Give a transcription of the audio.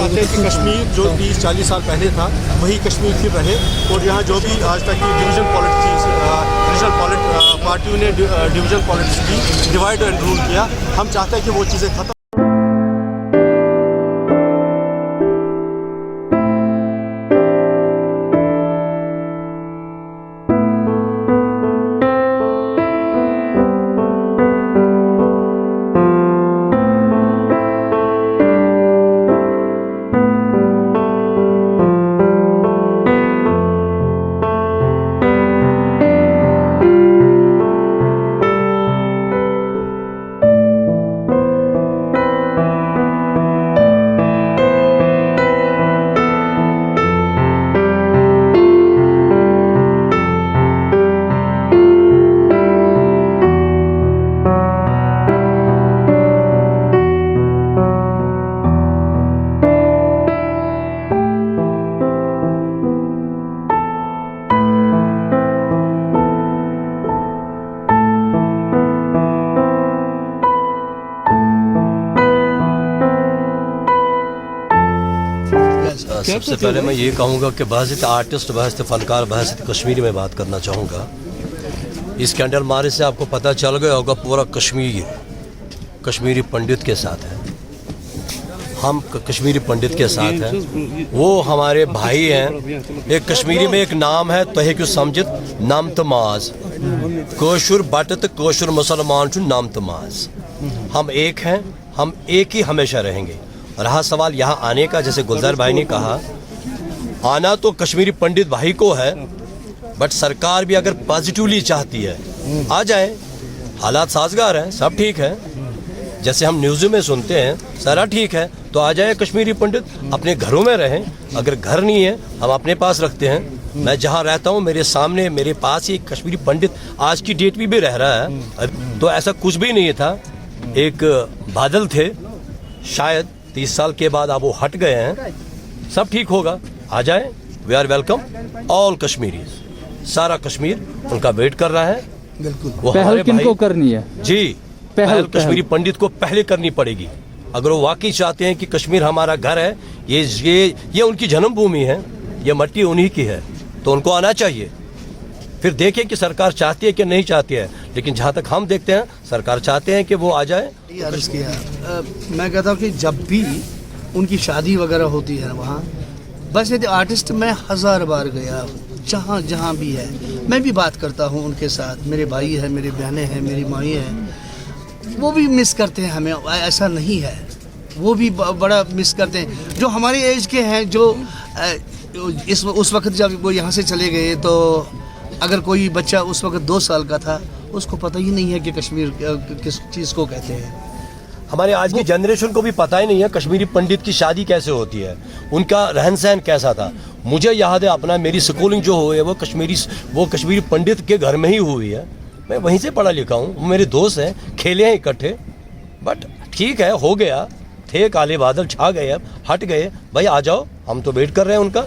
चाहते हैं कि कश्मीर जो 30-40 साल पहले था वही कश्मीर फिर रहे और यहाँ जो भी आज तक की डिवीज़न पॉलिटिक्स रीजनल पार्टियों ने डिवीज़न पॉलिटिक्स की डिवाइड एंड रूल किया, हम चाहते हैं कि वो चीज़ें खत्म। सबसे पहले मैं ये कहूँगा कि बहसियत आर्टिस्ट, बहसियत फनकार, बहसियत कश्मीरी में बात करना चाहूँगा। इस कैंडल मारे से आपको पता चल गया होगा पूरा कश्मीर कश्मीरी पंडित के साथ है। हम कश्मीरी पंडित के साथ हैं, वो हमारे भाई हैं। एक कश्मीरी में एक नाम है तहेक समझित नाम तमाज कोशुर बटत कोशुर मुसलमान चु नाम तमाज। हम एक हैं, हम एक ही हमेशा रहेंगे। रहा सवाल यहाँ आने का, जैसे गुलजार भाई ने कहा, आना तो कश्मीरी पंडित भाई को है, बट सरकार भी अगर पॉजिटिवली चाहती है आ जाए। हालात साजगार हैं, सब ठीक है, जैसे हम न्यूज़ में सुनते हैं सारा ठीक है, तो आ जाए कश्मीरी पंडित, अपने घरों में रहें। अगर घर नहीं है हम अपने पास रखते हैं। मैं जहाँ रहता हूँ मेरे सामने मेरे पास ही एक कश्मीरी पंडित आज की डेट में भी रह रहा है। तो ऐसा कुछ भी नहीं था, एक बादल थे, शायद 30 साल के बाद अब वो हट गए हैं। सब ठीक होगा, आ जाए। We are welcome all Kashmiri. सारा कश्मीर उनका वेट कर रहा है। बिल्कुल। वो पहल किनको करनी है? जी, पहल कश्मीरी पंडित को पहले करनी पड़ेगी। अगर वो वाकई चाहते हैं कि कश्मीर हमारा घर है, ये उनकी जन्मभूमि है, ये मट्टी उन्हीं की है, तो उनको आना चाहिए। फिर देखें कि सरकार चाहती है कि नहीं चाहती है, लेकिन जहाँ तक हम देखते हैं सरकार चाहते हैं कि वो आ जाए। मैं कहता हूँ कि जब भी उनकी शादी वगैरह होती है वहाँ, बस ये आर्टिस्ट मैं 1000 बार गया, जहाँ जहाँ भी है मैं भी बात करता हूँ उनके साथ। मेरे भाई हैं, मेरी बहनें हैं, मेरी माई हैं, वो भी मिस करते हैं हमें। ऐसा नहीं है, वो भी बड़ा मिस करते हैं। जो हमारी एज के हैं, जो उस वक्त जब वो यहाँ से चले गए, तो अगर कोई बच्चा उस वक्त 2 साल का था, उसको पता ही नहीं है कि कश्मीर किस चीज़ को कहते हैं। हमारे आज की जनरेशन को भी पता ही नहीं है कश्मीरी पंडित की शादी कैसे होती है, उनका रहन सहन कैसा था। मुझे याद है अपना, मेरी स्कूलिंग जो हुई है वो कश्मीरी पंडित के घर में ही हुई है। मैं वहीं से पढ़ा लिखा हूँ, वो मेरे दोस्त हैं, खेले हैं इकट्ठे। बट ठीक है, हो गया, थे काले बादल छा गए, अब हट गए। भाई आ जाओ, हम तो वेट कर रहे हैं उनका।